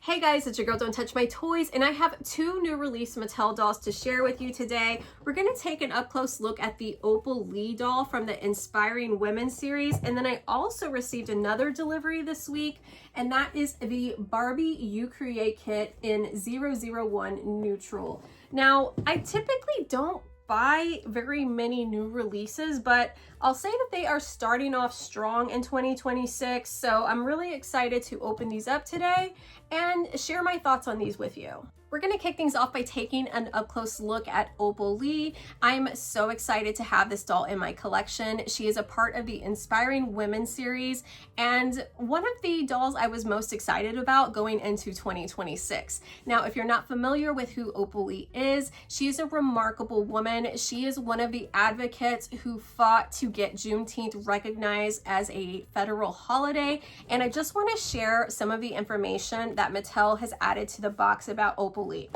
Hey guys, it's your girl Don't Touch My Toys, and I have two new release Mattel dolls to share with you today. We're going to take an up-close look at the Opal Lee doll from the Inspiring Women series, and then I also received another delivery this week, and that is the Barbie You Create kit in 001 Neutral. Now, I typically don't buy very many new releases, but I'll say that they are starting off strong in 2026, so I'm really excited to open these up today and share my thoughts on these with you. We're going to kick things off by taking an up-close look at Opal Lee. I'm so excited to have this doll in my collection. She is a part of the Inspiring Women series and one of the dolls I was most excited about going into 2026. Now, if you're not familiar with who Opal Lee is, she is a remarkable woman. She is one of the advocates who fought to get Juneteenth recognized as a federal holiday, and I just want to share some of the information that Mattel has added to the box about Opal Lee.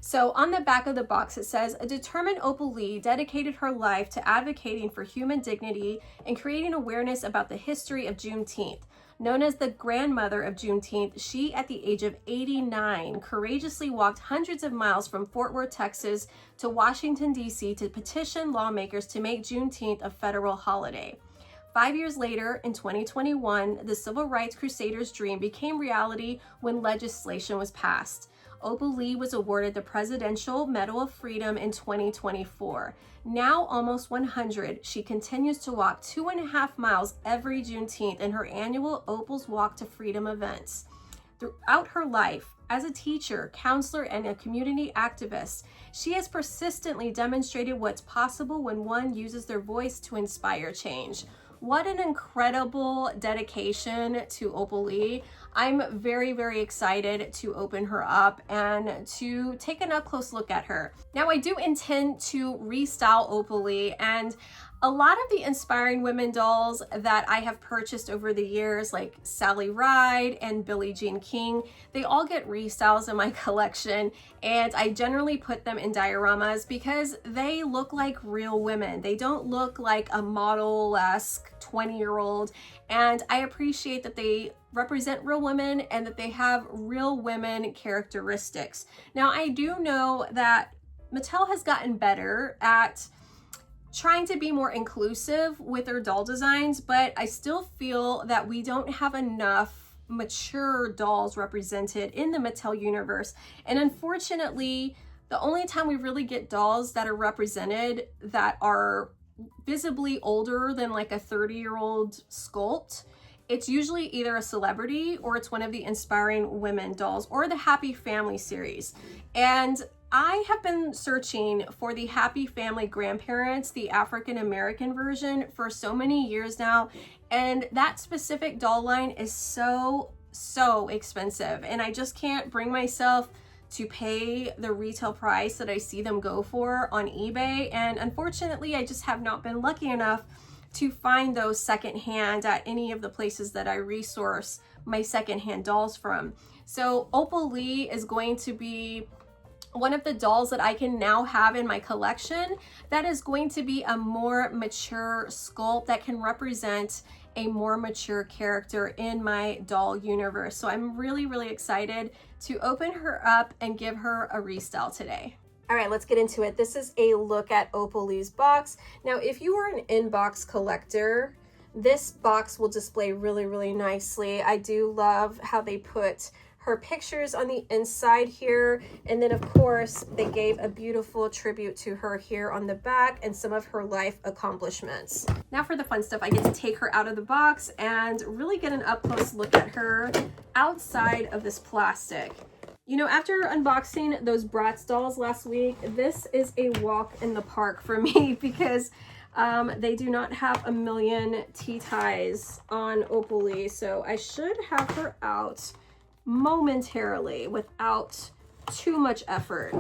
So on the back of the box it says, a determined Opal Lee dedicated her life to advocating for human dignity and creating awareness about the history of Juneteenth. Known as the grandmother of Juneteenth, she at the age of 89 courageously walked hundreds of miles from Fort Worth, Texas to Washington, D.C. to petition lawmakers to make Juneteenth a federal holiday. 5 years later, in 2021, the Civil Rights Crusaders' dream became reality when legislation was passed. Opal Lee was awarded the Presidential Medal of Freedom in 2024. Now almost 100, she continues to walk 2.5 miles every Juneteenth in her annual Opal's Walk to Freedom events. Throughout her life, as a teacher, counselor, and a community activist, she has persistently demonstrated what's possible when one uses their voice to inspire change. What an incredible dedication to Opal Lee. I'm very, very excited to open her up and to take an up-close look at her. Now, I do intend to restyle Opal Lee, and a lot of the Inspiring Women dolls that I have purchased over the years, like Sally Ride and Billie Jean King, they all get restyles in my collection, and I generally put them in dioramas because they look like real women. They don't look like a model-esque 20-year-old, and I appreciate that they represent real women and that they have real women characteristics. Now, I do know that Mattel has gotten better at trying to be more inclusive with their doll designs, but I still feel that we don't have enough mature dolls represented in the Mattel universe. And unfortunately, the only time we really get dolls that are represented that are visibly older than like a 30-year-old sculpt, it's usually either a celebrity or it's one of the Inspiring Women dolls or the Happy Family series. And I have been searching for the Happy Family Grandparents, the African American version, for so many years now, and that specific doll line is so expensive, and I just can't bring myself to pay the retail price that I see them go for on eBay, and unfortunately I just have not been lucky enough to find those secondhand at any of the places that I resource my secondhand dolls from. So Opal Lee is going to be one of the dolls that I can now have in my collection that is going to be a more mature sculpt that can represent a more mature character in my doll universe. So I'm really, really excited to open her up and give her a restyle today. All right, let's get into it. This is a look at Opal Lee's box. Now, if you are an in-box collector, this box will display really, really nicely. I do love how they put her pictures on the inside here, and then of course they gave a beautiful tribute to her here on the back and some of her life accomplishments. Now for the fun stuff, I get to take her out of the box and really get an up-close look at her outside of this plastic. You know, after unboxing those Bratz dolls last week, this is a walk in the park for me because they do not have a million tea-ties on Opal Lee, so I should have her out momentarily without too much effort.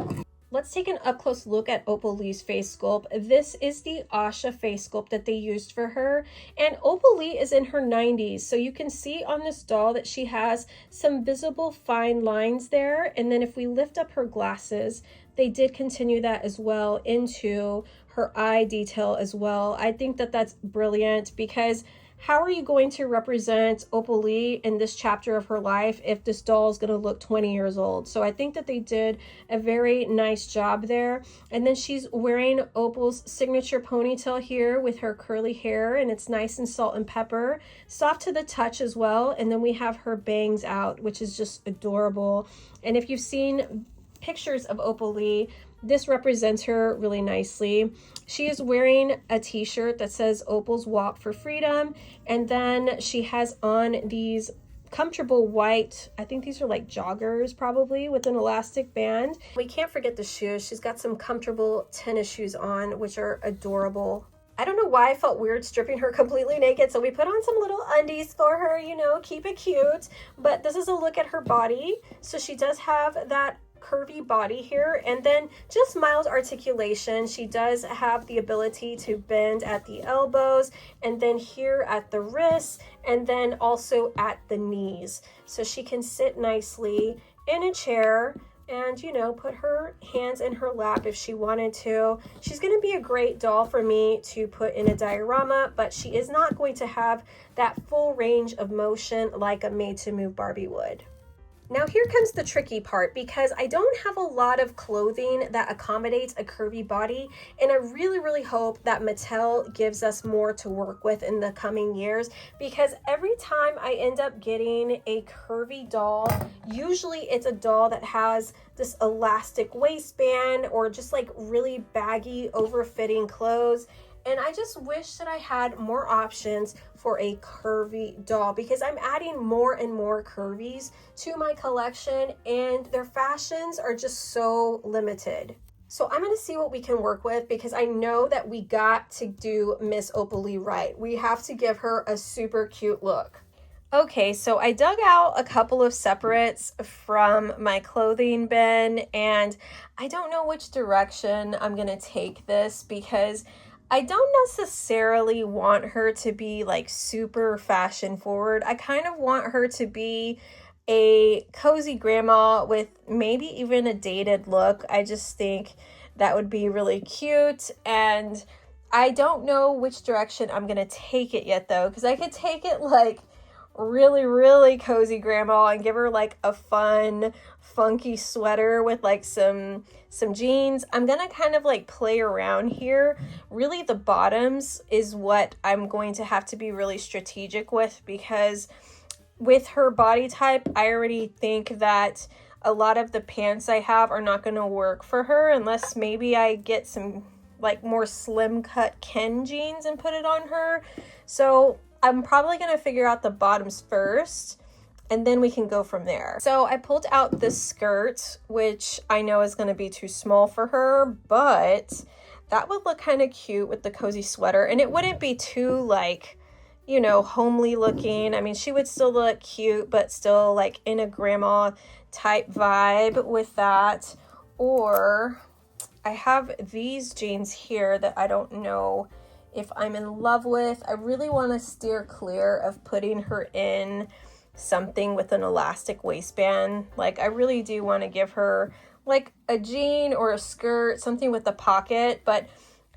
Let's take an up-close look at Opal Lee's face sculpt. This is the Asha face sculpt that they used for her, and Opal Lee is in her 90s, so you can see on this doll that she has some visible fine lines there, and then if we lift up her glasses, they did continue that as well into her eye detail as well. I think that that's brilliant because how are you going to represent Opal Lee in this chapter of her life if this doll is going to look 20 years old? So I think that they did a very nice job there. And then she's wearing Opal's signature ponytail here with her curly hair, and it's nice and salt and pepper, soft to the touch as well. And then we have her bangs out, which is just adorable. And if you've seen pictures of Opal Lee, this represents her really nicely. She is wearing a t-shirt that says Opal's Walk for Freedom, and then she has on these comfortable white, I think these are like joggers probably, with an elastic band. We can't forget the shoes. She's got some comfortable tennis shoes on, which are adorable. I don't know why I felt weird stripping her completely naked, so we put on some little undies for her, you know, keep it cute. But this is a look at her body. So she does have that curvy body here, and then just mild articulation. She does have the ability to bend at the elbows, and then here at the wrists, and then also at the knees. So she can sit nicely in a chair and, you know, put her hands in her lap if she wanted to. She's going to be a great doll for me to put in a diorama, but she is not going to have that full range of motion like a Made to Move Barbie would. Now here comes the tricky part, because I don't have a lot of clothing that accommodates a curvy body, and I really hope that Mattel gives us more to work with in the coming years, because every time I end up getting a curvy doll, usually it's a doll that has this elastic waistband or just like really baggy, over-fitting clothes. And I just wish that I had more options for a curvy doll, because I'm adding more and more curvies to my collection and their fashions are just so limited. So I'm going to see what we can work with, because I know that we got to do Miss Opal Lee right. We have to give her a super cute look. Okay, so I dug out a couple of separates from my clothing bin, and I don't know which direction I'm going to take this, because I don't necessarily want her to be like super fashion forward. I kind of want her to be a cozy grandma with maybe even a dated look. I just think that would be really cute, and I don't know which direction I'm gonna take it yet though, because I could take it like really cozy grandma and give her like a fun funky sweater with like some jeans. I'm gonna kind of like play around here. Really the bottoms is what I'm going to have to be really strategic with, because with her body type, I already think that a lot of the pants I have are not gonna work for her, unless maybe I get some like more slim cut Ken jeans and put it on her. So I'm probably going to figure out the bottoms first, and then we can go from there. So I pulled out this skirt, which I know is going to be too small for her, but that would look kind of cute with the cozy sweater, and it wouldn't be too like, you know, homely looking. I mean, she would still look cute, but still like in a grandma type vibe with that. Or I have these jeans here that I don't know if I'm in love with. I really want to steer clear of putting her in something with an elastic waistband. Like I really do want to give her like a jean or a skirt, something with a pocket, but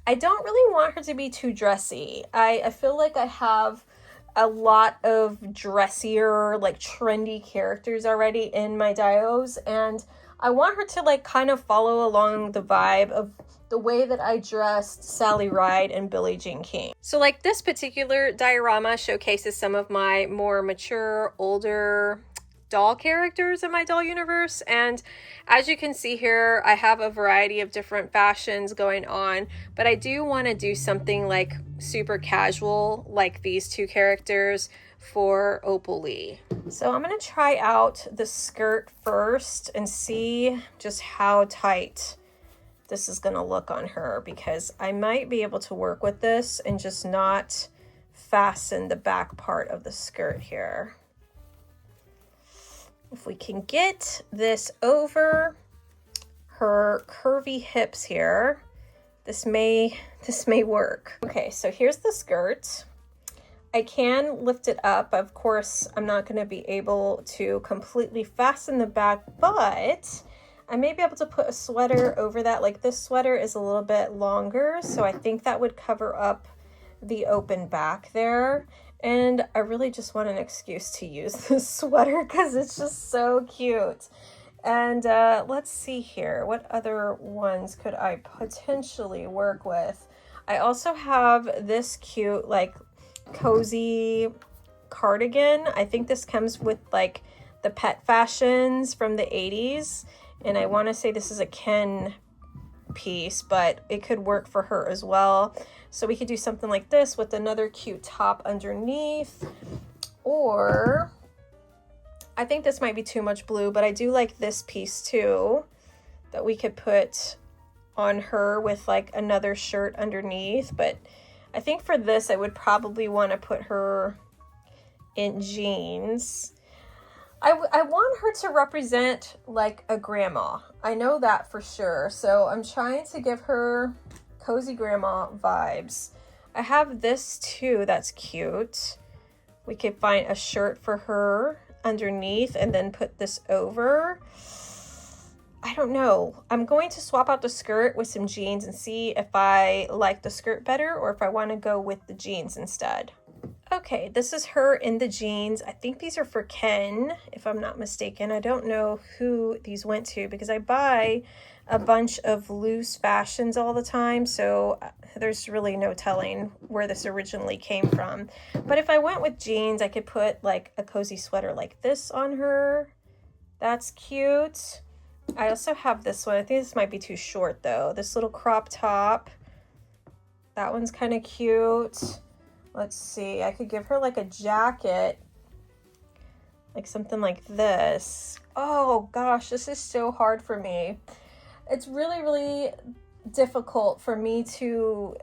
I don't really want her to be too dressy. I feel like I have a lot of dressier, like trendy characters already in my dios, and I want her to like kind of follow along the vibe of the way that I dressed Sally Ride and Billie Jean King. So like this particular diorama showcases some of my more mature, older doll characters in my doll universe, and as you can see here, I have a variety of different fashions going on, but I do want to do something like super casual like these two characters for Opal Lee. So I'm going to try out the skirt first and see just how tight this is going to look on her, because I might be able to work with this and just not fasten the back part of the skirt here. If we can get this over her curvy hips here, this may work. Okay, so here's the skirt. I can lift it up. Of course, I'm not going to be able to completely fasten the back, but I may be able to put a sweater over that. Like this sweater is a little bit longer, so I think that would cover up the open back there. And I really just want an excuse to use this sweater because it's just so cute. And let's see here. What other ones could I potentially work with? I also have this cute, like, cozy cardigan. I think this comes with, like, the pet fashions from the 80s. And I want to say this is a Ken piece, but it could work for her as well. So we could do something like this with another cute top underneath. Or I think this might be too much blue, but I do like this piece too that we could put on her with like another shirt underneath. But I think for this, I would probably want to put her in jeans. I want her to represent like a grandma. I know that for sure. So I'm trying to give her cozy grandma vibes. I have this too that's cute. We could find a shirt for her underneath and then put this over. I don't know. I'm going to swap out the skirt with some jeans and see if I like the skirt better or if I want to go with the jeans instead. Okay, this is her in the jeans. I think these are for Ken, if I'm not mistaken. I don't know who these went to because I buy a bunch of loose fashions all the time, so there's really no telling where this originally came from. But if I went with jeans, I could put like a cozy sweater like this on her. That's cute. I also have this one. I think this might be too short though. This little crop top. That one's kind of cute. Let's see, I could give her like a jacket, like something like this. Oh gosh, this is so hard for me. It's really, really difficult for me to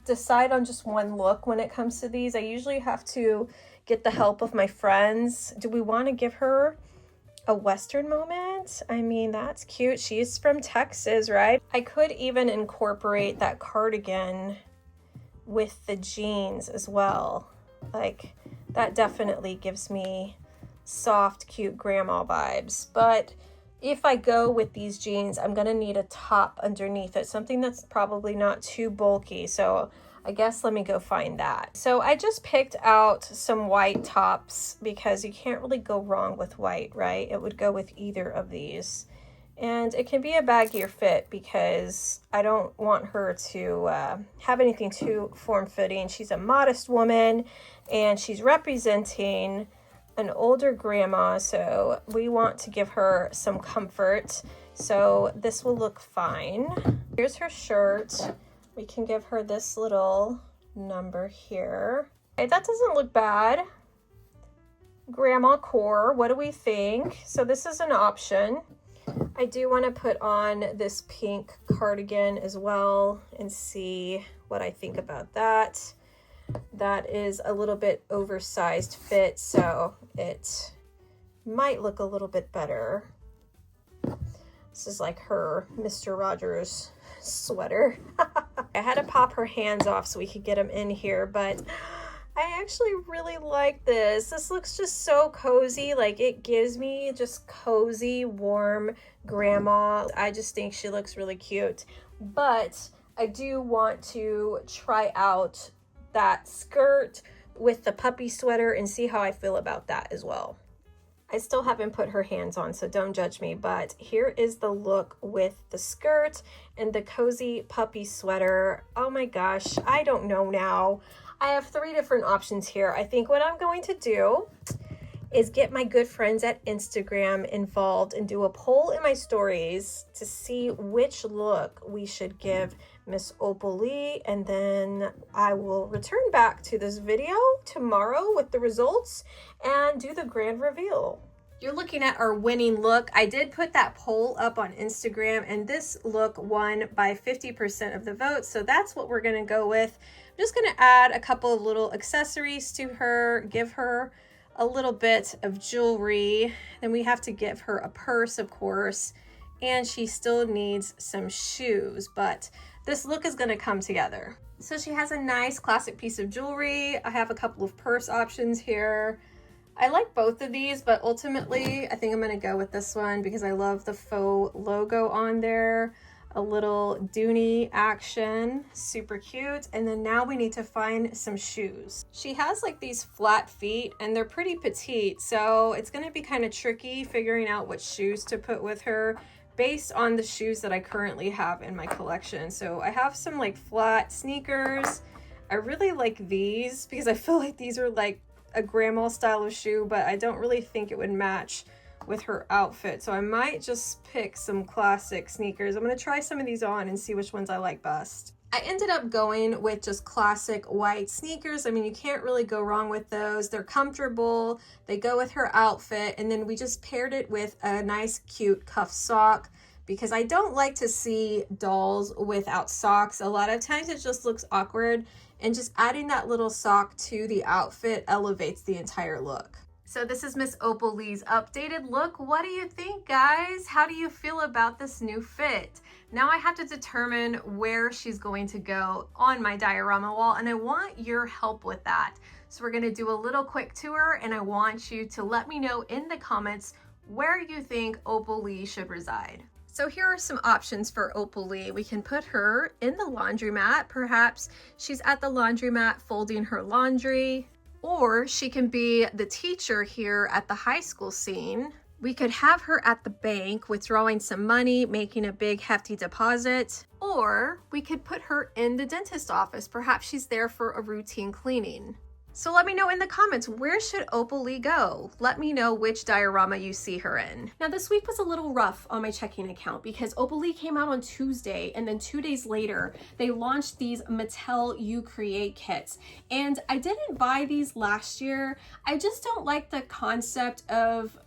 decide on just one look when it comes to these. I usually have to get the help of my friends. Do we want to give her a Western moment? I mean, that's cute. She's from Texas, right? I could even incorporate that cardigan with the jeans as well. Like, that definitely gives me soft, cute grandma vibes. But if I go with these jeans, I'm gonna need a top underneath it, something that's probably not too bulky. So I guess let me go find that. So I just picked out some white tops because you can't really go wrong with white, right? It would go with either of these. And it can be a baggier fit because I don't want her to have anything too form-fitting. She's a modest woman and she's representing an older grandma, so we want to give her some comfort. So this will look fine. Here's her shirt. We can give her this little number here. Okay, that doesn't look bad. Grandma core, what do we think? So this is an option. I do want to put on this pink cardigan as well and see what I think about that. That is a little bit oversized fit, so it might look a little bit better. This is like her Mr. Rogers sweater. I had to pop her hands off so we could get them in here, but I actually really like this. This looks just so cozy. Like, it gives me just cozy, warm grandma. I just think she looks really cute. But I do want to try out that skirt with the puppy sweater and see how I feel about that as well. I still haven't put her hands on, so don't judge me, but here is the look with the skirt and the cozy puppy sweater. Oh my gosh, I don't know now. I have 3 different options here. I think what I'm going to do is get my good friends at Instagram involved and do a poll in my stories to see which look we should give Miss Opal Lee, and then I will return back to this video tomorrow with the results and do the grand reveal. You're looking at our winning look. I did put that poll up on Instagram and this look won by 50% of the votes. So that's what we're gonna go with. I'm just gonna add a couple of little accessories to her, give her a little bit of jewelry. Then we have to give her a purse, of course, and she still needs some shoes, but this look is gonna come together. So she has a nice classic piece of jewelry. I have a couple of purse options here. I like both of these, but ultimately I think I'm gonna go with this one because I love the faux logo on there. A little Dooney action, super cute. And then now we need to find some shoes. She has like these flat feet and they're pretty petite, so it's gonna be kind of tricky figuring out what shoes to put with her based on the shoes that I currently have in my collection. So I have some like flat sneakers. I really like these because I feel like these are like a grandma style of shoe, but I don't really think it would match with her outfit. So I might just pick some classic sneakers. I'm gonna try some of these on and see which ones I like best. I ended up going with just classic white sneakers. I mean, you can't really go wrong with those. They're comfortable, they go with her outfit, and then we just paired it with a nice cute cuff sock because I don't like to see dolls without socks. A lot of times it just looks awkward, and just adding that little sock to the outfit elevates the entire look. So this is Miss Opal Lee's updated look. What do you think, guys? How do you feel about this new fit? Now I have to determine where she's going to go on my diorama wall, and I want your help with that. So we're gonna do a little quick tour, and I want you to let me know in the comments where you think Opal Lee should reside. So here are some options for Opal Lee. We can put her in the laundromat. Perhaps she's at the laundromat folding her laundry. Or she can be the teacher here at the high school scene. We could have her at the bank withdrawing some money, making a big hefty deposit. Or we could put her in the dentist office. Perhaps she's there for a routine cleaning. So let me know in the comments, where should Opal Lee go? Let me know which diorama you see her in. Now this week was a little rough on my checking account because Opal Lee came out on Tuesday, and then 2 days later, they launched these Mattel You Create kits. And I didn't buy these last year. I just don't like the concept of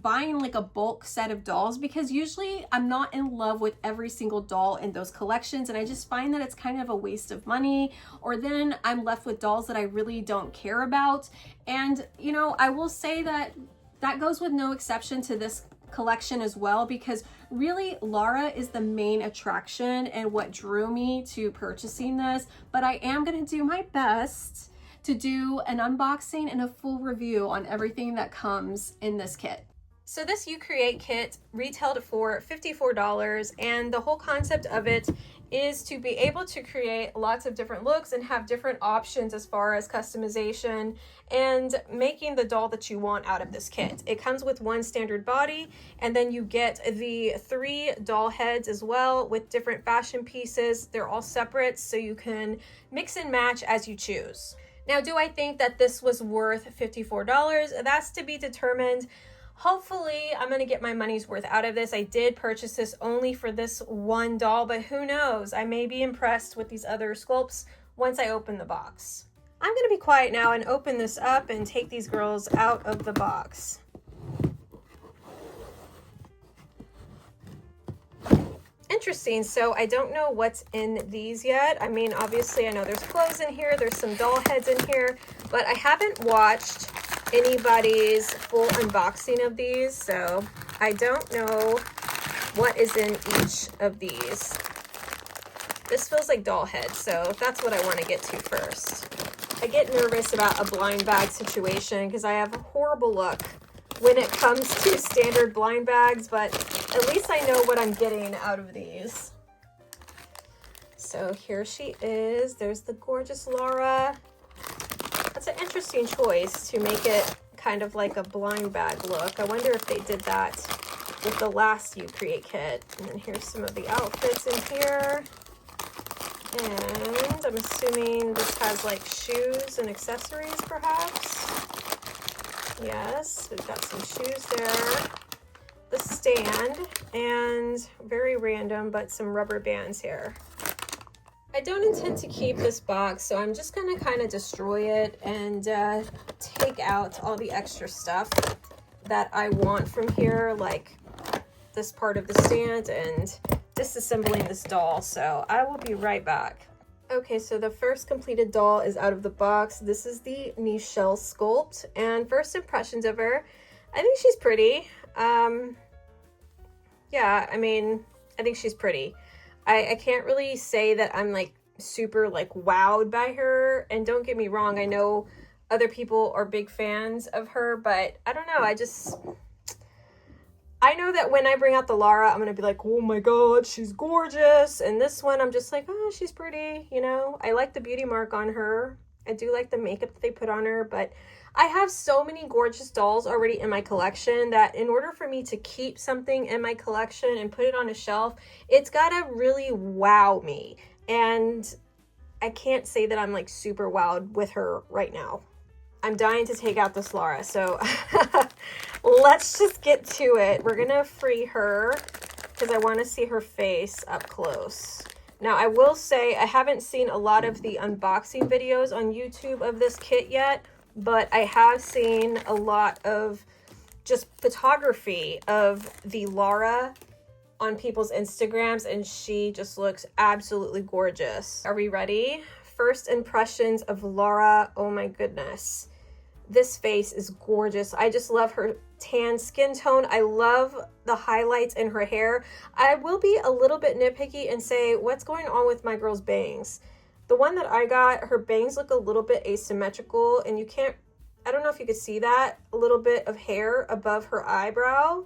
buying like a bulk set of dolls because usually I'm not in love with every single doll in those collections, and I just find that it's kind of a waste of money, or then I'm left with dolls that I really don't care about. And you know, I will say that that goes with no exception to this collection as well, because really Lara is the main attraction and what drew me to purchasing this. But I am going to do my best to do an unboxing and a full review on everything that comes in this kit. So this You Create kit retailed for $54, and the whole concept of it is to be able to create lots of different looks and have different options as far as customization and making the doll that you want out of this kit. It comes with one standard body, and then you get the 3 doll heads as well with different fashion pieces. They're all separate, so you can mix and match as you choose. Now, do I think that this was worth $54? That's to be determined. Hopefully, I'm going to get my money's worth out of this. I did purchase this only for this one doll, but who knows? I may be impressed with these other sculpts once I open the box. I'm going to be quiet now and open this up and take these girls out of the box. Interesting. So I don't know what's in these yet. I mean, obviously, I know there's clothes in here. There's some doll heads in here, but I haven't watched anybody's full unboxing of these, so I don't know what is in each of these. This feels like doll heads, so that's what I want to get to first. I get nervous about a blind bag situation because I have a horrible luck when it comes to standard blind bags, but at least I know what I'm getting out of these. So here she is. There's the gorgeous Lara. That's an interesting choice to make it kind of like a blind bag look. I wonder if they did that with the last You Create kit. And then here's some of the outfits in here. And I'm assuming this has like shoes and accessories perhaps. Yes, we've got some shoes there. The stand, and very random, but some rubber bands here. I don't intend to keep this box, so I'm just going to kind of destroy it and take out all the extra stuff that I want from here, like this part of the stand and disassembling this doll. So I will be right back. Okay, so the first completed doll is out of the box. This is the Nichelle sculpt, and first impressions of her, I think she's pretty. Yeah, I mean, I think she's pretty. I can't really say that I'm like super like wowed by her, and don't get me wrong, I know other people are big fans of her, but I don't know, I know that when I bring out the Lara, I'm gonna be like, oh my god, she's gorgeous. And this one, I'm just like, oh, she's pretty, you know. I like the beauty mark on her. I do like the makeup that they put on her, but I have so many gorgeous dolls already in my collection that in order for me to keep something in my collection and put it on a shelf, it's gotta really wow me. And I can't say that I'm like super wowed with her right now. I'm dying to take out this Lara, so let's just get to it. We're gonna free her because I want to see her face up close. Now, I will say I haven't seen a lot of the unboxing videos on YouTube of this kit yet, but I have seen a lot of just photography of the Lara on people's Instagrams, and she just looks absolutely gorgeous. Are we ready? First impressions of Lara. Oh my goodness. This face is gorgeous. I just love her tan skin tone. I love the highlights in her hair. I will be a little bit nitpicky and say, what's going on with my girl's bangs? The one that I got, her bangs look a little bit asymmetrical, and you can't, I don't know if you could see that, a little bit of hair above her eyebrow.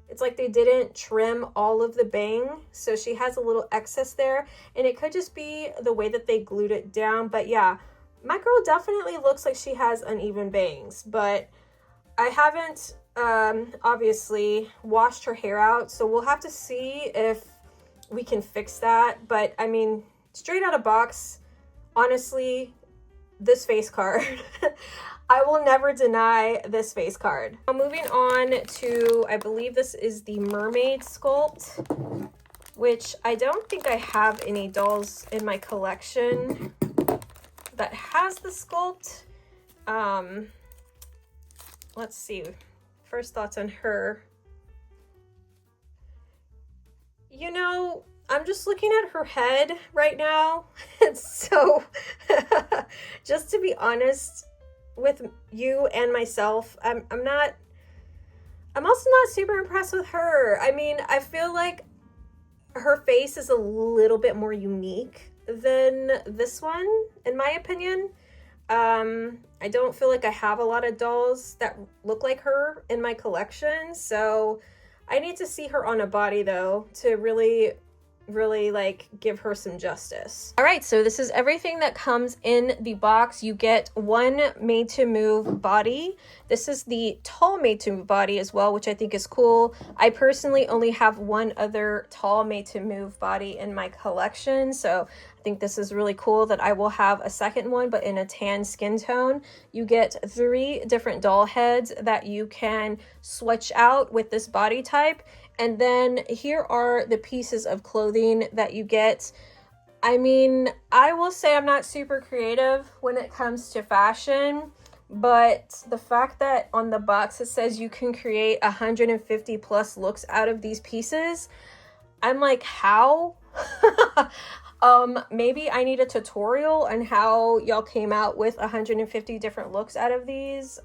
It's like they didn't trim all of the bang, so she has a little excess there, and it could just be the way that they glued it down. But yeah, my girl definitely looks like she has uneven bangs, but I haven't obviously washed her hair out, so we'll have to see if we can fix that. But I mean, straight out of box, honestly, this face card, I will never deny this face card. Now moving on to, I believe this is the mermaid sculpt, which I don't think I have any dolls in my collection that has the sculpt. Let's see. First thoughts on her. You know, I'm just looking at her head right now. And so, just to be honest with you and myself, I'm also not super impressed with her. I mean, I feel like her face is a little bit more unique than this one, in my opinion. I don't feel like I have a lot of dolls that look like her in my collection, so I need to see her on a body though to really like give her some justice. All right, so this is everything that comes in the box. You get one made to move body. This is the tall made to move body as well, which I think is cool. I personally only have one other tall made to move body in my collection, so I think this is really cool that I will have a second one, but in a tan skin tone. You get 3 different doll heads that you can switch out with this body type. And then here are the pieces of clothing that you get. I mean, I will say I'm not super creative when it comes to fashion, but the fact that on the box it says you can create 150 plus looks out of these pieces, I'm like, how? Maybe I need a tutorial on how y'all came out with 150 different looks out of these,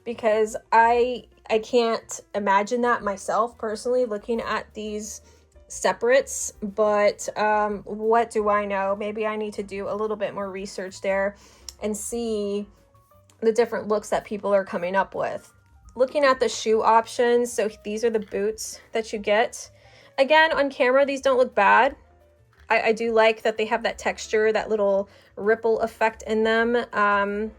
because I can't imagine that myself personally looking at these separates, but what do I know? Maybe I need to do a little bit more research there and see the different looks that people are coming up with. Looking at the shoe options, so these are the boots that you get. Again, on camera, these don't look bad. I do like that they have that texture, that little ripple effect in them.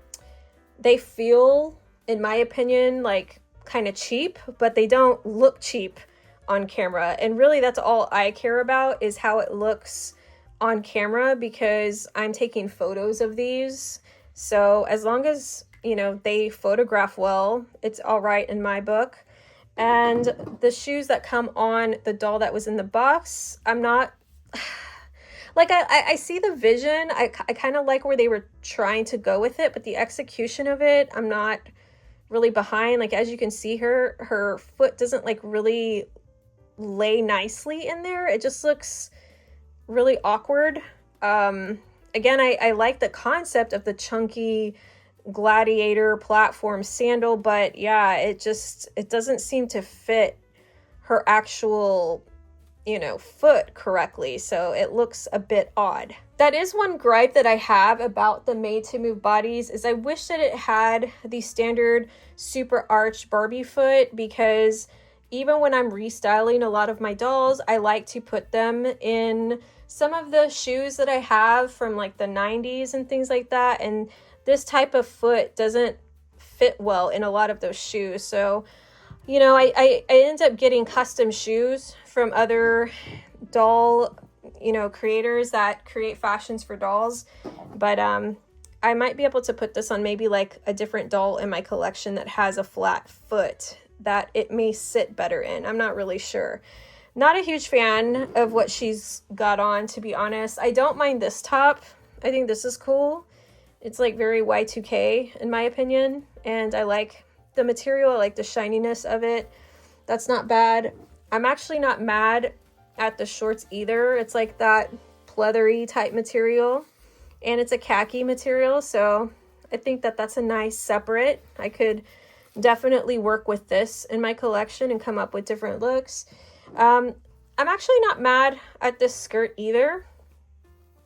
They feel, in my opinion, like kind of cheap, but they don't look cheap on camera. And really that's all I care about, is how it looks on camera, because I'm taking photos of these. So as long as, you know, they photograph well, it's all right in my book. And the shoes that come on the doll that was in the box, I'm not like, I see the vision. I kind of like where they were trying to go with it, but the execution of it, I'm not really behind. Like, as you can see, her foot doesn't like really lay nicely in there. It just looks really awkward. Again, I like the concept of the chunky gladiator platform sandal, but yeah, it doesn't seem to fit her actual, you know, foot correctly, so it looks a bit odd. That is one gripe that I have about the made to move bodies, is I wish that it had the standard super arched Barbie foot, because even when I'm restyling a lot of my dolls, I like to put them in some of the shoes that I have from like the 90s and things like that. And this type of foot doesn't fit well in a lot of those shoes. So, you know, I end up getting custom shoes from other doll, you know, creators that create fashions for dolls. But I might be able to put this on maybe like a different doll in my collection that has a flat foot that it may sit better in. I'm not really sure. Not a huge fan of what she's got on, to be honest. I don't mind this top. I think this is cool. It's like very Y2K in my opinion. And I like the material. I like the shininess of it. That's not bad. I'm actually not mad at the shorts either. It's like that pleathery type material. And it's a khaki material. So I think that that's a nice separate. I could definitely work with this in my collection and come up with different looks. I'm actually not mad at this skirt either.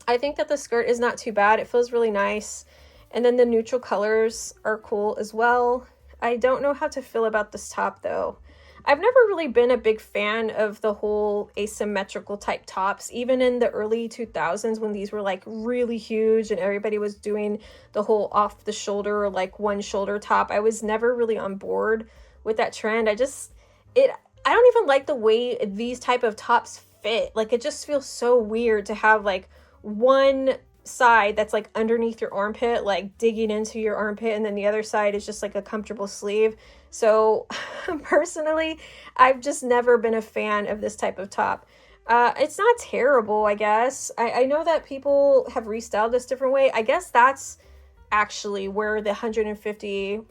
I think that the skirt is not too bad. It feels really nice. And then the neutral colors are cool as well. I don't know how to feel about this top though. I've never really been a big fan of the whole asymmetrical type tops, even in the early 2000s when these were like really huge and everybody was doing the whole off the shoulder, like one shoulder top. I was never really on board with that trend. I don't even like the way these type of tops fit. Like it just feels so weird to have like one side that's like underneath your armpit, like digging into your armpit, and then the other side is just like a comfortable sleeve. So personally, I've just never been a fan of this type of top. It's not terrible, I guess. I know that people have restyled this different way. I guess that's actually where the 150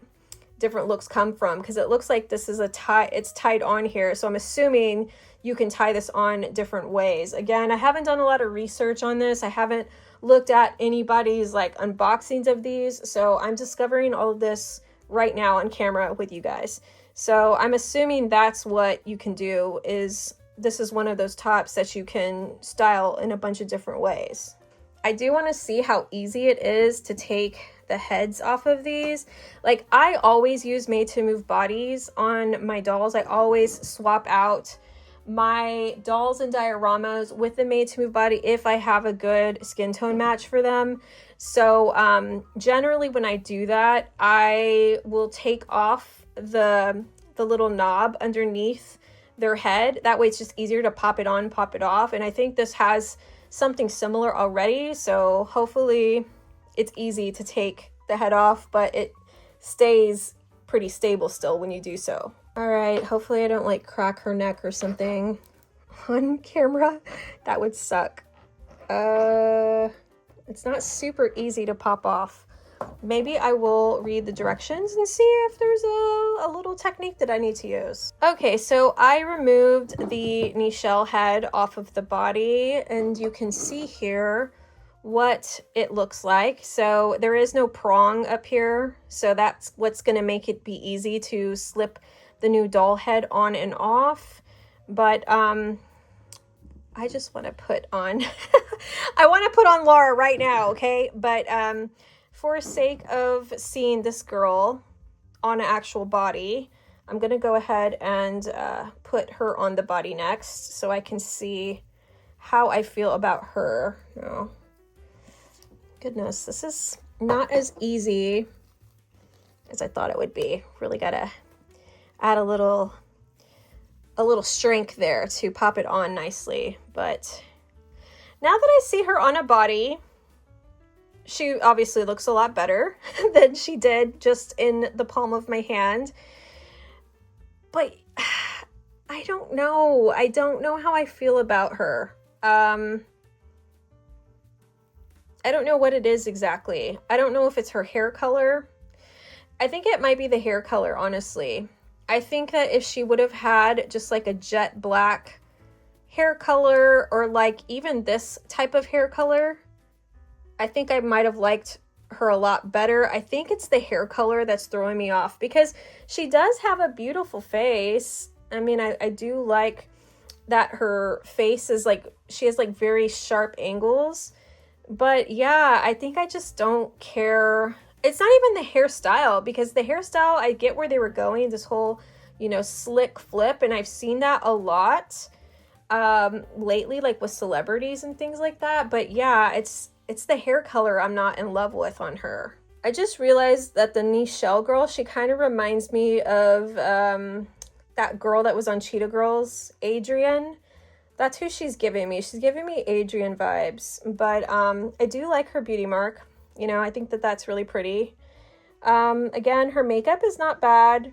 different looks come from, because it looks like this is it's tied on here. So I'm assuming you can tie this on different ways. Again, I haven't done a lot of research on this. I haven't looked at anybody's like unboxings of these. So I'm discovering all of this right now on camera with you guys. So I'm assuming that's what you can do, is this is one of those tops that you can style in a bunch of different ways. I do want to see how easy it is to take the heads off of these. Like I always use made to move bodies on my dolls. I always swap out my dolls and dioramas with the made to move body if I have a good skin tone match for them. So generally when I do that, I will take off the little knob underneath their head. That way it's just easier to pop it on, pop it off. And I think this has something similar already. So hopefully it's easy to take the head off, but it stays pretty stable still when you do so. All right, hopefully I don't like crack her neck or something on camera. That would suck. It's not super easy to pop off. Maybe I will read the directions and see if there's a little technique that I need to use. Okay, so I removed the Nichelle head off of the body, and you can see here what it looks like. So there is no prong up here, so that's what's going to make it be easy to slip the new doll head on and off. But I just want to put on I want to put on Lara right now, okay? But for sake of seeing this girl on an actual body, I'm gonna go ahead and put her on the body next so I can see how I feel about her. Oh goodness, this is not as easy as I thought it would be. Really gotta add a little strength there to pop it on nicely. But now that I see her on a body, she obviously looks a lot better than she did just in the palm of my hand. But I don't know. I don't know how I feel about her. I don't know what it is exactly. I don't know if it's her hair color. I think it might be the hair color, honestly. I think that if she would have had just like a jet black hair color, or like even this type of hair color, I think I might have liked her a lot better. I think it's the hair color that's throwing me off, because she does have a beautiful face. I mean, I do like that her face is like, she has like very sharp angles. But yeah, I think I just don't care. It's not even the hairstyle, because the hairstyle, I get where they were going, this whole you know, slick flip, and I've seen that a lot lately, like with celebrities and things like that. But yeah, it's the hair color I'm not in love with on her. I just realized that the Nichelle girl, she kind of reminds me of that girl that was on Cheetah Girls, Adrienne. That's who she's giving me. She's giving me Adrienne vibes. But I do like her beauty mark. You know, I think that that's really pretty. Again, her makeup is not bad.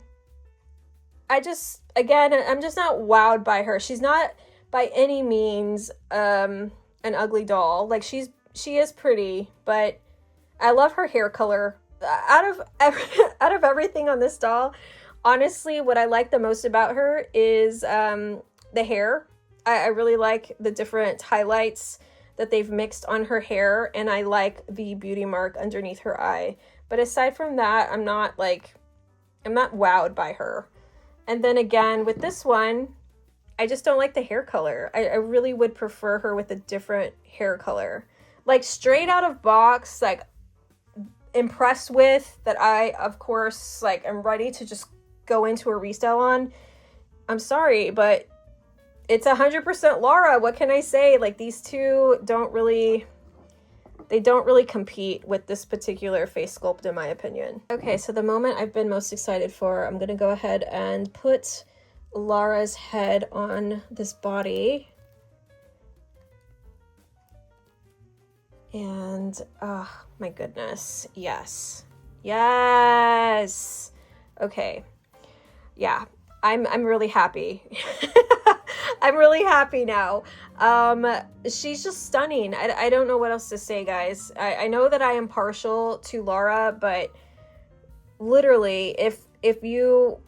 I'm just not wowed by her. She's not by any means an ugly doll. Like, she is pretty, but I love her hair color. Out of everything on this doll, honestly, what I like the most about her is the hair. I really like the different highlights that they've mixed on her hair, and I like the beauty mark underneath her eye. But aside from that, I'm not wowed by her. And then again, with this one, I just don't like the hair color. I really would prefer her with a different hair color. Like, straight out of box, like, impressed with, that I, of course, like, am ready to just go into a restyle on. I'm sorry, but it's 100% Lara. What can I say? Like, these two don't really compete with this particular face sculpt, in my opinion. Okay, so the moment I've been most excited for, I'm gonna go ahead and put Lara's head on this body. And, oh my goodness, yes. Yes! Okay, yeah, I'm really happy. I'm really happy now. She's just stunning. I don't know what else to say, guys. I know that I am partial to Lara, but literally, if you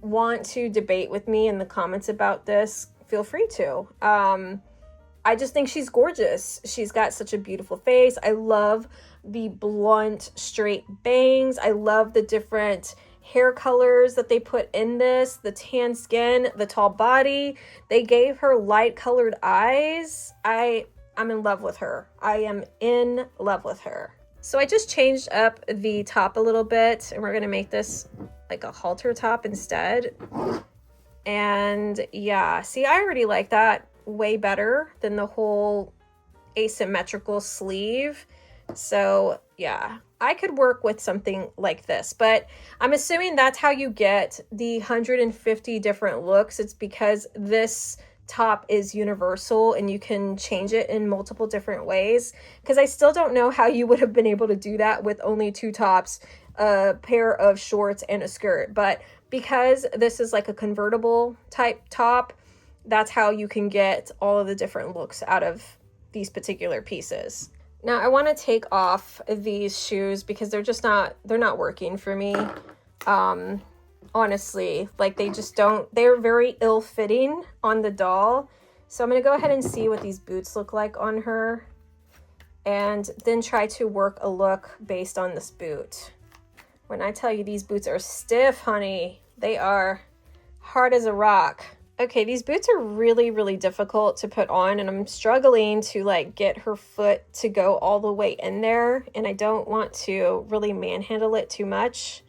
want to debate with me in the comments about this, feel free to. I just think she's gorgeous. She's got such a beautiful face. I love the blunt, straight bangs. I love the different hair colors that they put in this, the tan skin, the tall body. They gave her light colored eyes. I'm in love with her. I am in love with her. So I just changed up the top a little bit, and we're gonna make this like a halter top instead. And yeah, see, I already like that way better than the whole asymmetrical sleeve. So yeah, I could work with something like this, but I'm assuming that's how you get the 150 different looks. It's because this top is universal and you can change it in multiple different ways, because I still don't know how you would have been able to do that with only two tops, a pair of shorts and a skirt. But because this is like a convertible type top, that's how you can get all of the different looks out of these particular pieces. Now I want to take off these shoes because they're not working for me. Honestly, like, they're very ill-fitting on the doll. So I'm going to go ahead and see what these boots look like on her, and then try to work a look based on this boot. When I tell you these boots are stiff, honey, they are hard as a rock. Okay, these boots are really, really difficult to put on, and I'm struggling to like get her foot to go all the way in there, and I don't want to really manhandle it too much.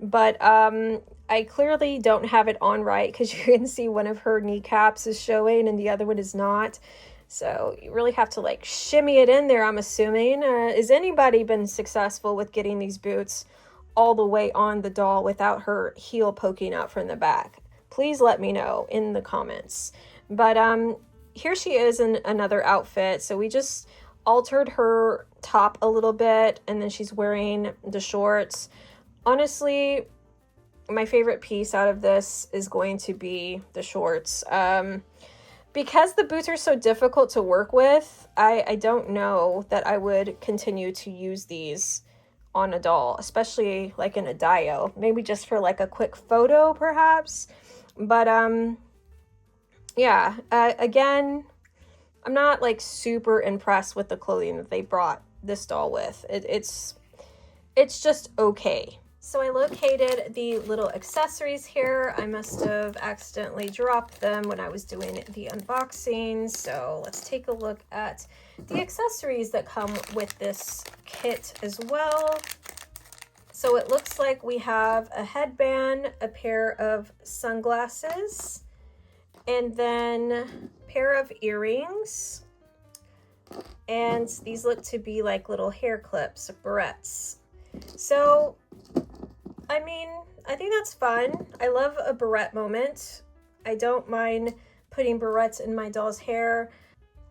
But I clearly don't have it on right, because you can see one of her kneecaps is showing and the other one is not. So you really have to like shimmy it in there, I'm assuming. Has anybody been successful with getting these boots all the way on the doll without her heel poking out from the back? Please let me know in the comments. But here she is in another outfit. So we just altered her top a little bit, and then she's wearing the shorts. Honestly, my favorite piece out of this is going to be the shorts. Because the boots are so difficult to work with, I don't know that I would continue to use these on a doll, especially like in a dio. Maybe just for like a quick photo, perhaps. But yeah, again, I'm not like super impressed with the clothing that they brought this doll with. It's just okay. So I located the little accessories here. I must have accidentally dropped them when I was doing the unboxing. So let's take a look at the accessories that come with this kit as well. So it looks like we have a headband, a pair of sunglasses, and then a pair of earrings. And these look to be like little hair clips, barrettes. So, I mean, I think that's fun. I love a barrette moment. I don't mind putting barrettes in my doll's hair.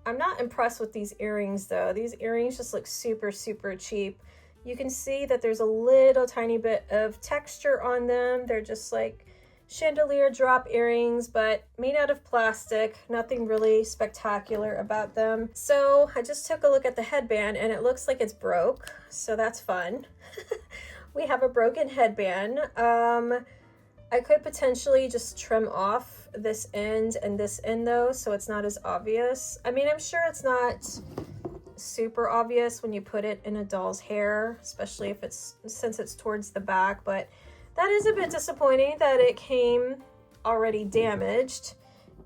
I'm not impressed with these earrings though. These earrings just look super, super cheap. You can see that there's a little tiny bit of texture on them. They're just like chandelier drop earrings, but made out of plastic. Nothing really spectacular about them. So I just took a look at the headband and it looks like it's broke. So that's fun. We have a broken headband. I could potentially just trim off this end and this end though, so it's not as obvious. I mean, I'm sure it's not super obvious when you put it in a doll's hair, especially if since it's towards the back, but that is a bit disappointing that it came already damaged.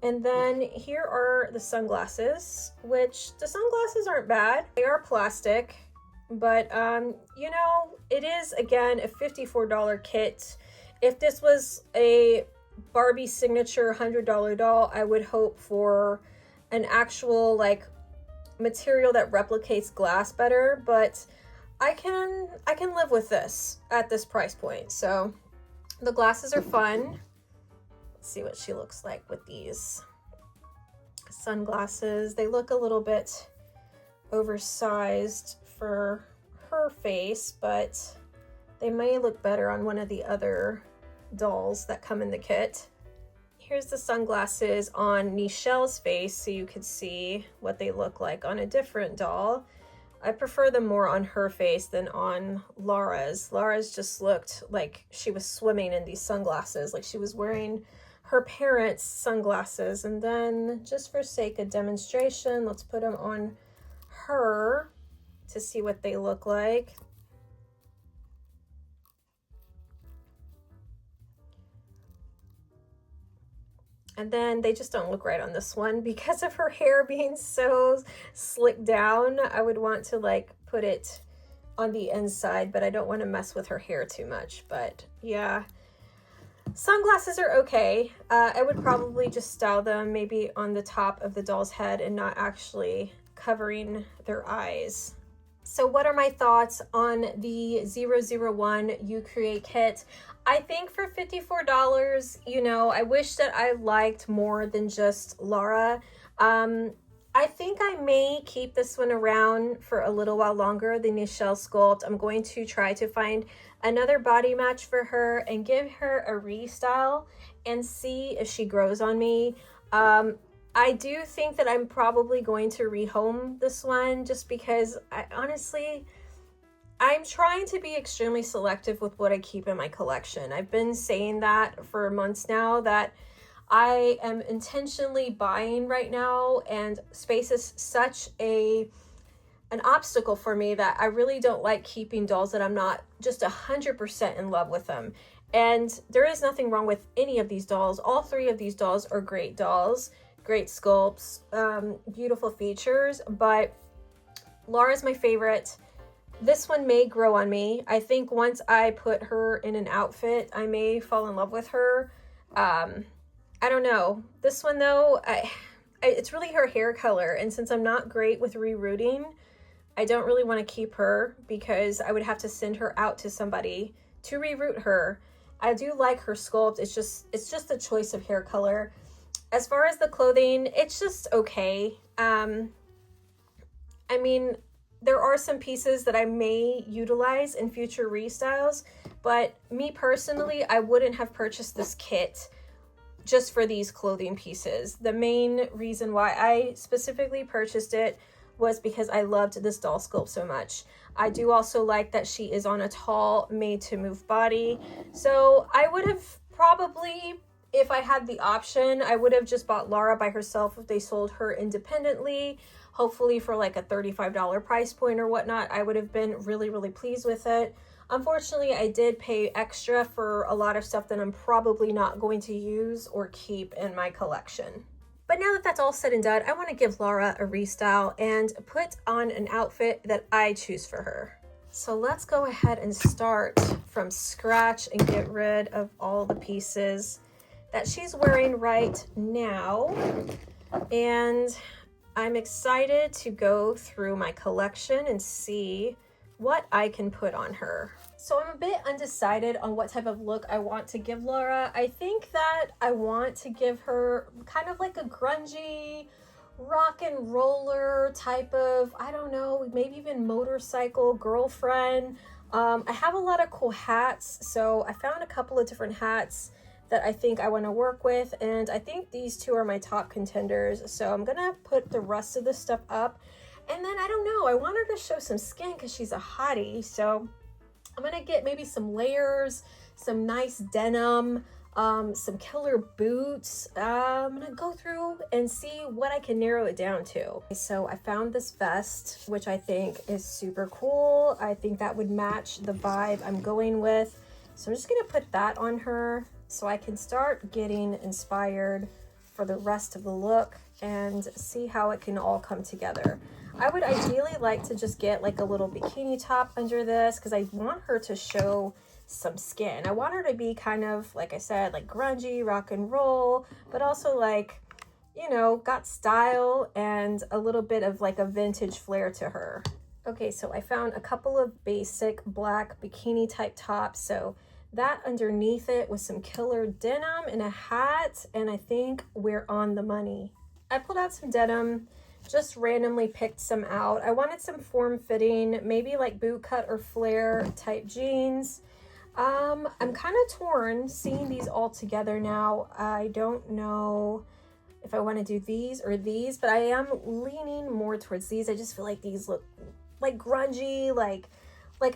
And then here are the sunglasses, which the sunglasses aren't bad. They are plastic, but you know, it is again a $54 kit. If this was a Barbie signature $100 doll, I would hope for an actual like material that replicates glass better, but I can live with this at this price point. So the glasses are fun. Let's see what she looks like with these sunglasses. They look a little bit oversized for her face, but they may look better on one of the other dolls that come in the kit. Here's the sunglasses on Nichelle's face so you could see what they look like on a different doll. I prefer them more on her face than on Lara's. Lara's just looked like she was swimming in these sunglasses, like she was wearing her parents' sunglasses. And then just for sake of demonstration, let's put them on her to see what they look like. And then they just don't look right on this one because of her hair being so slicked down. I would want to like put it on the inside, but I don't want to mess with her hair too much. But yeah, sunglasses are okay. I would probably just style them maybe on the top of the doll's head and not actually covering their eyes. So what are my thoughts on the 001 You Create kit? I think for $54, you know, I wish that I liked more than just Lara. I think I may keep this one around for a little while longer, the Nichelle sculpt. I'm going to try to find another body match for her and give her a restyle and see if she grows on me. I do think that I'm probably going to rehome this one just because I'm trying to be extremely selective with what I keep in my collection. I've been saying that for months now, that I am intentionally buying right now, and space is such an obstacle for me that I really don't like keeping dolls that I'm not just 100% in love with them. And there is nothing wrong with any of these dolls. All three of these dolls are great dolls, great sculpts, beautiful features, but Lara's my favorite. This one may grow on me. I think once I put her in an outfit, I may fall in love with her. I don't know. This one though, it's really her hair color, and since I'm not great with rerouting, I don't really want to keep her because I would have to send her out to somebody to reroute her. I do like her sculpt. It's just the choice of hair color. As far as the clothing, it's just okay. I mean, there are some pieces that I may utilize in future restyles, but me personally, I wouldn't have purchased this kit just for these clothing pieces. The main reason why I specifically purchased it was because I loved this doll sculpt so much. I do also like that she is on a tall, made-to-move body. So I would have probably, if I had the option, I would have just bought Lara by herself if they sold her independently, hopefully for like a $35 price point or whatnot. I would have been really, really pleased with it. Unfortunately, I did pay extra for a lot of stuff that I'm probably not going to use or keep in my collection. But now that that's all said and done, I want to give Lara a restyle and put on an outfit that I choose for her. So let's go ahead and start from scratch and get rid of all the pieces that she's wearing right now. And I'm excited to go through my collection and see what I can put on her. So I'm a bit undecided on what type of look I want to give Lara. I think that I want to give her kind of like a grungy, rock and roller type of, I don't know, maybe even motorcycle girlfriend. I have a lot of cool hats, so I found a couple of different hats that I think I want to work with, and I think these two are my top contenders. So I'm gonna put the rest of this stuff up, and then I don't know, I want her to show some skin because she's a hottie. So I'm gonna get maybe some layers, some nice denim, some killer boots. I'm gonna go through and see what I can narrow it down to. So I found this vest, which I think is super cool. I think that would match the vibe I'm going with. So I'm just gonna put that on her so I can start getting inspired for the rest of the look and see how it can all come together. I would ideally like to just get like a little bikini top under this because I want her to show some skin. I want her to be kind of, like I said, like grungy, rock and roll, but also like, you know, got style and a little bit of like a vintage flair to her. Okay, so I found a couple of basic black bikini type tops. So that underneath it with some killer denim and a hat, and I think we're on the money. I pulled out some denim, just randomly picked some out. I wanted some form-fitting, maybe like boot cut or flare type jeans. I'm kind of torn seeing these all together now. I don't know if I want to do these or these, but I am leaning more towards these. I just feel like these look like grungy, like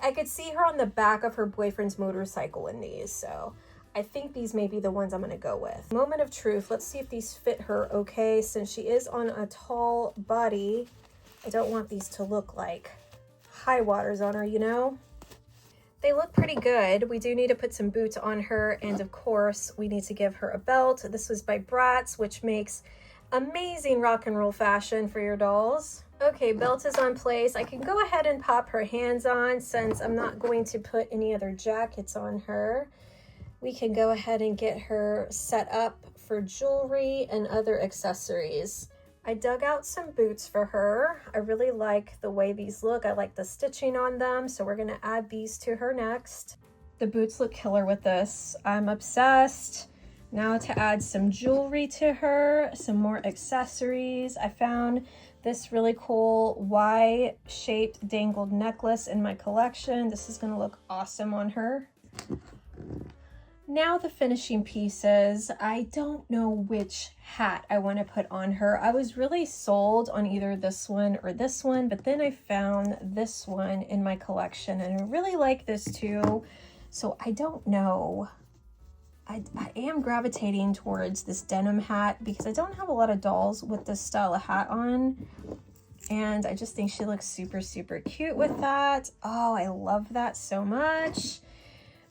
I could see her on the back of her boyfriend's motorcycle in these. So I think these may be the ones I'm going to go with. Moment of truth. Let's see if these fit her okay. Since she is on a tall body, I don't want these to look like high waters on her, you know? They look pretty good. We do need to put some boots on her, and of course we need to give her a belt. This was by Bratz, which makes amazing rock and roll fashion for your dolls. Okay, belt is on place. I can go ahead and pop her hands on since I'm not going to put any other jackets on her. We can go ahead and get her set up for jewelry and other accessories. I dug out some boots for her. I really like the way these look. I like the stitching on them, so we're gonna add these to her next. The boots look killer with this. I'm obsessed. Now to add some jewelry to her, some more accessories. I found this really cool Y-shaped dangled necklace in my collection. This is gonna look awesome on her. Now the finishing pieces. I don't know which hat I want to put on her. I was really sold on either this one or this one, but then I found this one in my collection and I really like this too. So I don't know. I am gravitating towards this denim hat because I don't have a lot of dolls with this style of hat on. And I just think she looks super, super cute with that. Oh, I love that so much.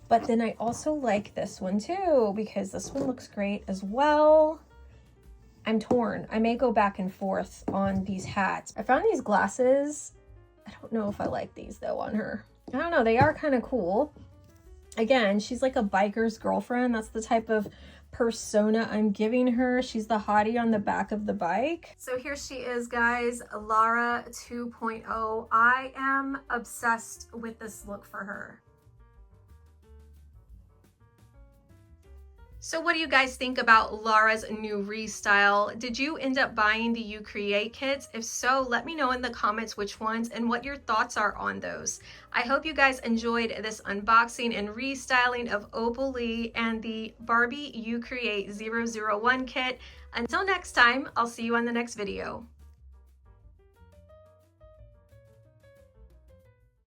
But then I also like this one too, because this one looks great as well. I'm torn. I may go back and forth on these hats. I found these glasses. I don't know if I like these though on her. I don't know, they are kind of cool. Again, she's like a biker's girlfriend. That's the type of persona I'm giving her. She's the hottie on the back of the bike. So here she is, guys, Lara 2.0. I am obsessed with this look for her. So what do you guys think about Lara's new Restyle? Did you end up buying the You Create kits? If so, let me know in the comments which ones and what your thoughts are on those. I hope you guys enjoyed this unboxing and restyling of Opal Lee and the Barbie You Create 001 kit. Until next time, I'll see you on the next video.